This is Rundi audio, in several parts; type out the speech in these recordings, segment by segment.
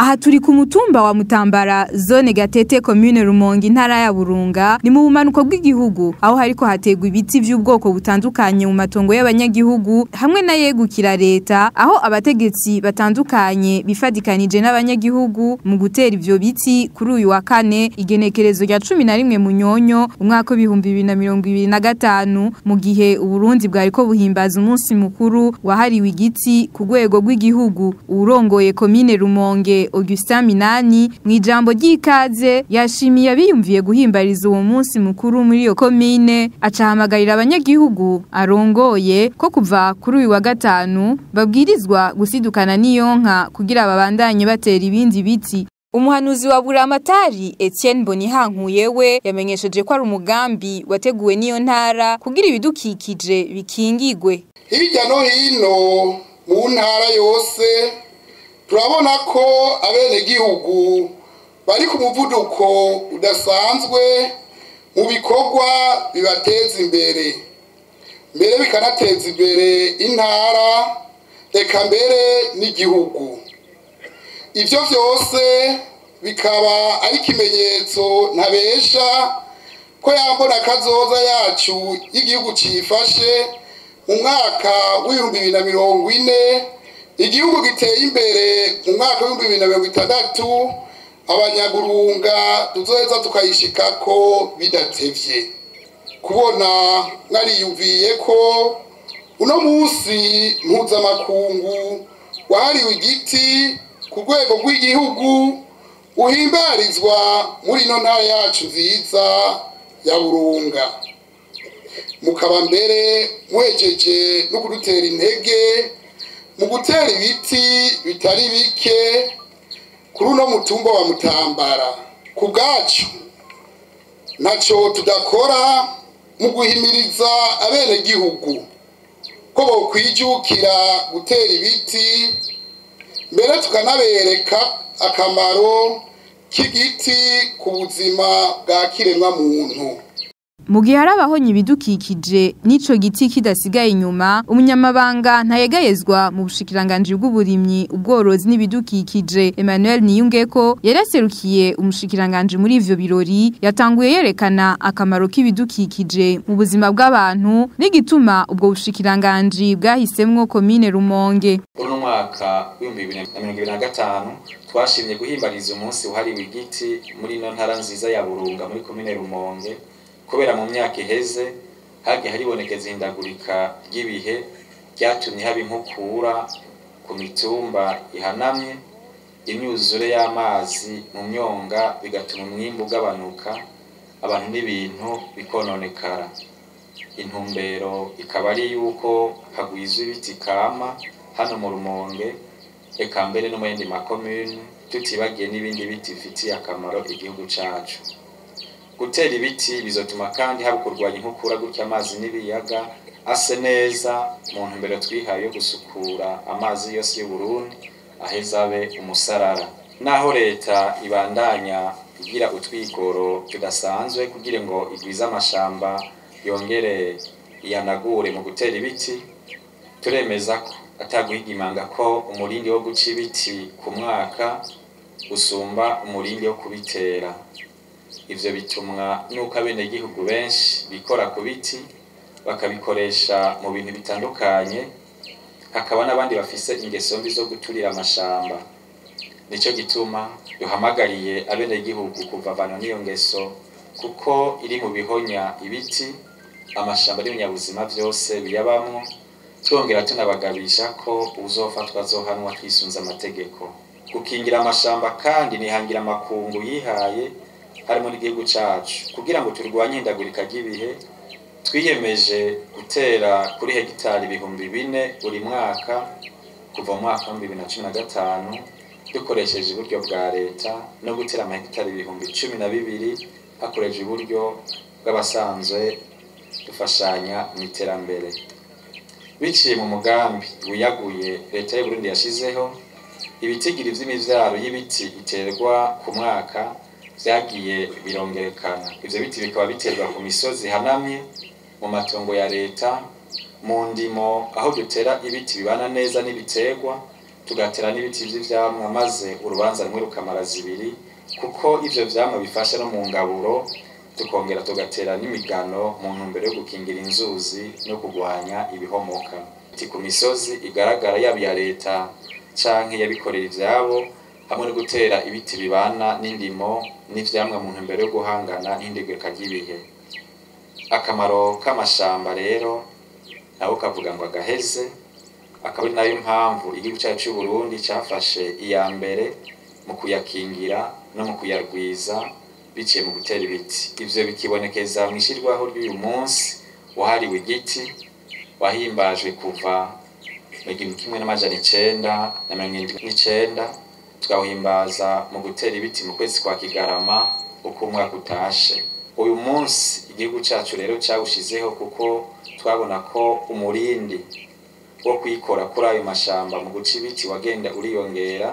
Aha turi ku mutumba wa Mutambara, zone Gatete, commune Rumonge, intara ya Burunga, ni mu bumanuko bw'igihugu, aho hariko hategwa ibiti vy'ubwoko butandukanye mu matongo y'abanyagihugu hamwe na yegukira leta, aho abategetsi batandukanye bifadikanije n'abanyagihugu mu gutera ivyo biti kuri uyu wa kane igenekerezo rya 11 Munyonyo umwaka wa 2025, mu gihe Uburundi bwariko buhimbaza umunsi mukuru wahariwe igiti ku rwego rw'igihugu. Urongoye commune Rumonge Augustin Minani mwijambo ry'ikaze yashimiye abiyumviye guhimbariza uwo munsi mukuru muri iyo commune, acahamagarira abanyagihugu arongoye ko kuva kuri uyu wa gatanu babwirizwa gusidukana n'iyonka kugira babandanye batera ibindi biti. Umuhanuzi wa Buramatari Etienne Bonihankuye we yamenyesheje ko ari umugambi wateguwe n'iyo ntara kugira ibidukikije bikingigwe. Hirya no hino mu ntara yose turabona ko abenegihugu bari ku muvuduko udasanzwe mu bikorwa bibateza imbere, mbere bikanateza imbere intara eka mbere n'igihugu. Ivyo vyose bikaba ari ikimenyetso ntabesha ko yambona kazoza yacu y'igihugu cifashe mu mwaka w'2040, igihugu giteye imbere mu mwaka wa 2060, abanyaburunga tuzoheza tukayishikako bidatevye. Kubona mwariyumviye ko uno munsi mpuzamakungu wahariwe igiti ku rwego rw'igihugu uhimbarizwa muri ino ntara yacu nziza ya Burunga, mukaba mbere muhejeje no kudutera intege mu gutera ibiti bitari bike kuri uno mutumba wa Mutambara. Ku bwacu ntaco tudakora mu guhimiriza abenegihugu ko bokwijukira gutera ibiti, mbere tukanabereka akamaro k'igiti ku buzima bwa kiremwa muntu. Mu gihe harabahonye ibidukikije n'ico giti kidasigaye inyuma, umunyamabanga ntayegayezwa mu bushikiranganje bw'uburimyi, ubworozi n'ibidukikije Emmanuel Niyungeko yaraserukiye umushikiranganje muri ivyo birori, yatanguye yerekana akamaro k'ibidukikije mu buzima bw'abantu n'igituma ubwo bushikiranganje bwahisemwo commune Rumonge. Uno mwaka wa 2025 twashimye guhimbariza umunsi wahariwe igiti muri ino ntara nziza ya Burunga muri commune Rumonge, kubera mu myaka iheze hagiye haribonekeza ihindagurika ry'ibihe ryatumye haba inkukura ku mitumba ihanamye, imyuzure y'amazi mu myonga bigatuma umwimbu ugabanuka, abantu n'ibintu bikononekara. Intumbero ikaba ari yuko hagwizwa ibiti kama hano mu Rumonge, eka mbere no mu yandi makomune, tutibagiye n'ibindi biti bifitiye akamaro igihugu cacu. Gutera ibiti bizotuma kandi haba kurwanya inkukura, gutya amazi n'ibiyaga ase neza mu ntumbero twihaye yo gusukura amazi yose y'u Burundi aheza abe umusarara. Naho leta ibandanya igira utwigoro tudasanzwe kugira ngo igwize amashamba yongere yanagure mu gutera ibiti, turemeza ko ataguhigimanga ko umurindi wo guca ibiti ku mwaka usumba umurindi wo kubitera. Ivyo bitumwa nuko abenegihugu benshi bikora ku biti bakabikoresha mu bintu bitandukanye, hakaba n'abandi bafise ingeso mbi zo guturira amashamba. Nico gituma duhamagariye abenegihugu kuvavana n'iyo ngeso, kuko iri mu bihonya ibiti, amashamba n'ibinyabuzima vyose biyabamwo, twongera tunabagabisha ko uzofatwa azohanwa twisunze amategeko. Gukingira amashamba kandi nihangira amakungu yihaye harimo n'igihugu cacu, kugira ngo turwanye ihindagurika ry'ibihe. Twiyemeje gutera kuri hegitari 4,000 buri mwaka kuva mu mwaka wa 2015 dukoresheje uburyo bwa leta, no gutera amahegitari 12,000 hakoreshejwe uburyo bw'abasanzwe dufashanya mu iterambere. Biciye mu mugambi wiyaguye leta y'u Burundi yashizeho, ibitigiri vy'imivyaro y'ibiti iterwa ku mwaka vyagiye birongerekana. Ivyo biti bikaba biterwa ku misozi hanamye, mu matongo ya leta, mu ndimo aho dutera ibiti bibana neza n'ibiterwa, tugatera n'ibiti vy'ivyamwa maze urubanza rumwe rukamara zibiri, kuko ivyo vyamwa bifasha no mu ngaburo, tukongera tugatera n'imigano mu ntumbero yo gukingira inzuzi no kugwanya ibihomoka. Ku misozi igaragara yaba iya leta canke yabikorera ivyabo, hamwe no gutera ibiti bibana n'indimo n'ivyamwa mu ntumbero yo guhangana n'indegeka ry'ibihe. Akamaro k'amashamba rero nabo kavuga ngo agaheze, akaba ari nayo mpamvu igihugu cyacu cy'u Burundi cyafashe iya mbere mu kuyakingira no mu kuyarwiza biciye mu gutera ibiti. Ivyo bikibonekeza mu ishirwaho ry'uyu munsi wahariwe igiti, wahimbajwe kuva mu 1979 tukawuhimbaza mu gutera ibiti mu kwezi kwa Kigarama uko umwaka utashe. Uyu munsi igihugu cyacu rero cyawushizeho kuko twabona ko umurindi wo kwikora kuri ayo mashamba mu guca ibiti wagenda uriyongera,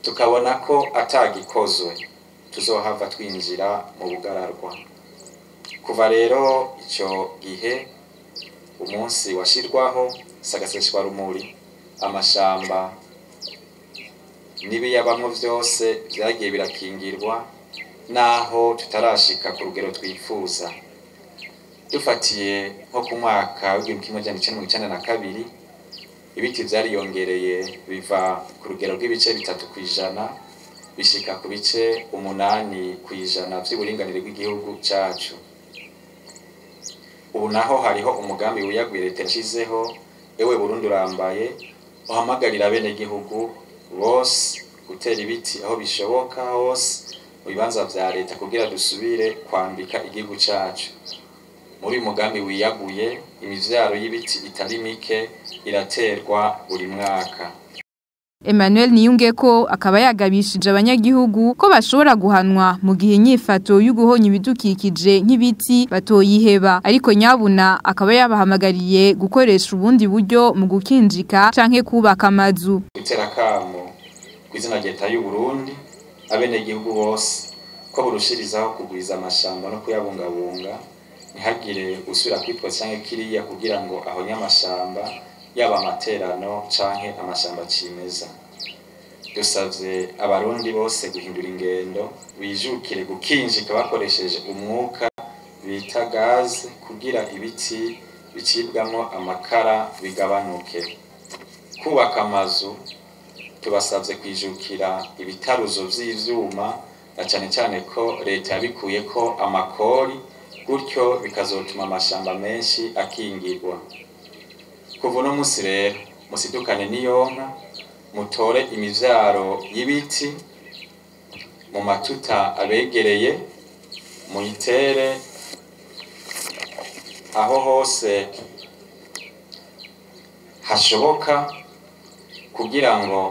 tukabona ko atagikozwe tuzohava twinjira mu bugararwa. Kuva rero icyo gihe umunsi washirwaho sagaseshwa rumuri, amashamba n'ibiyabamwo vyose vyagiye birakingirwa, naho tutarashika ku rugero twifuza. Dufatiye nko ku mwaka w'1992 ibiti vyariyongereye biva ku rugero rw'ibice 3% bishika ku bice 8% vy'uburinganire bw'igihugu cacu. Ubu naho hariho umugambi wiyagwira leta yashizeho, ewe Burundi urambaye, uhamagarira bene gihugu bose gutera ibiti aho bishoboka hose mu bibanza vya leta kugira dusubire kwambika igihugu cacu. Muri umugambi wiyaguye, imivyaro y'ibiti itari mike iraterwa buri mwaka. Emmanuel Niyungeko akaba yagabishije abanyagihugu ko bashobora guhanwa mu gihe inyifato y'uguhonya ibidukikije nk'ibiti batoyiheba, ariko nyabuna akaba yabahamagariye gukoresha ubundi buryo mu gukinjika canke kubaka amazu. Iterakamo kw'izina leta y'u Burundi abenegihugu bose ko burushirizaho kugwiza amashamba no kuyabungabunga, ntihagire usubira kwitwa canke kiriya kugira ngo ahonye amashamba, yaba amaterano canke amashamba cimeza. Dusavye abarundi bose guhindura ingendo, bijukire gukinjika bakoresheje umwuka bita gaze kugira ibiti bicibwamwo amakara bigabanuke. Kubaka amazu tubasavye kwijukira ibitaruzo vy'ivyuma, na cane cane ko leta yabikuyeko amakori, gutyo bikazotuma amashamba menshi akingirwa. Kuva uno musi rero musidukane n'iyonka, mutore imivyaro y'ibiti mu matuta abegereye, muyitere aho hose hashoboka kugira ngo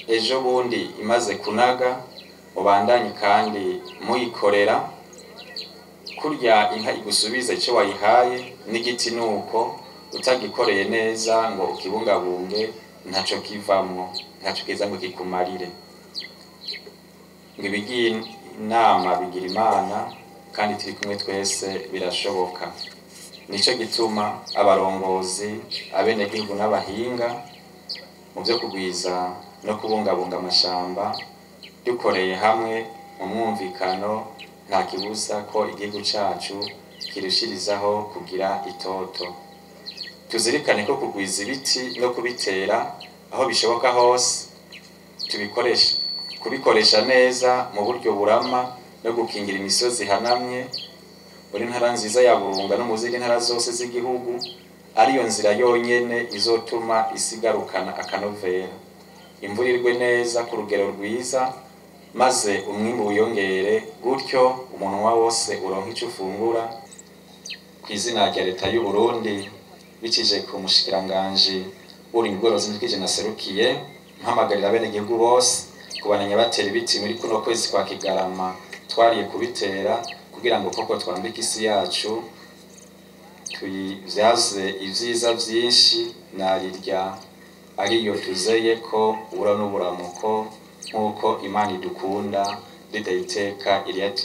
ejo bundi imaze kunaga mubandanye kandi muyikorera. Kurya inka igusubiza icyo wayihaye, n'igiti nuko utagikoreye neza ngo ukibungabunge ntaco kivamwo, ntaco kiza ngo kikumarire. Ngo ibigira inama bigira imana, kandi turi kumwe twese birashoboka. Nico gituma abarongozi, abenegihugu n'abahinga mu byo kugwiza no kubungabunga amashamba dukoreye hamwe mu mwumvikano, nta kibuza ko igihugu cacu kirushirizaho kugira itoto. Tuzirikane ko kugwiza ibiti no kubitera aho bishoboka hose, kubikoresha neza mu buryo burama no gukingira imisozi hanamye muri ntara nziza ya Burunga no mu zindi ntara zose z'igihugu, ariyo nzira yonyene izotuma isigarukana akanovera. Imvura irwe neza ku rugero rwiza, maze umwimbu wiyongere, gutyo umunwa wose uronka ico ufungura. Kw'izina rya leta y'u Burundi bicije ku mushikiranganje uri ubworozi n'ibidukikije naserukiye, mpamagarira abenegihugu bose kubananya batera ibiti muri kuno kwezi kwa Kigarama twariye kubitera, kugira ngo koko twambike isi yacu tuyivyaze ivyiza vyinshi, narirya ariyo tuzeye ko ubura n'uburamuko nk'uko Imana idukunda ridahiteka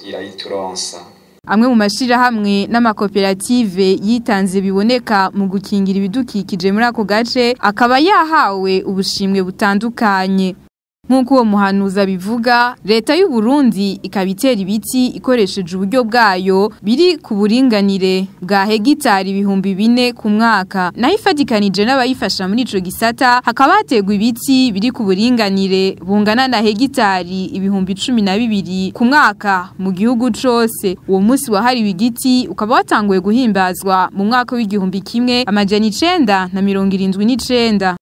irayituronsa. Amwe mu mashirahamwe n'amakoperative yitanze biboneka mu gukingira ibidukikije muri ako gace akaba yahawe ubushimwe butandukanye. Nk'uko uwo muhanuza bivuga, leta y'u Burundi ikabitera ibiti ikoresheje uburyo bwayo biri ku buringanire bwa hegitari 4,000 ku mwaka. Naho ifatikanije n'abayifasha muri ico gisata hakaba hategwa ibiti biri ku buringanire bungana na hegitari 12,000 ku mwaka mu gihugu cose. Uwo munsi wahariwe igiti ukaba watanguye guhimbazwa mu mwaka w'1979.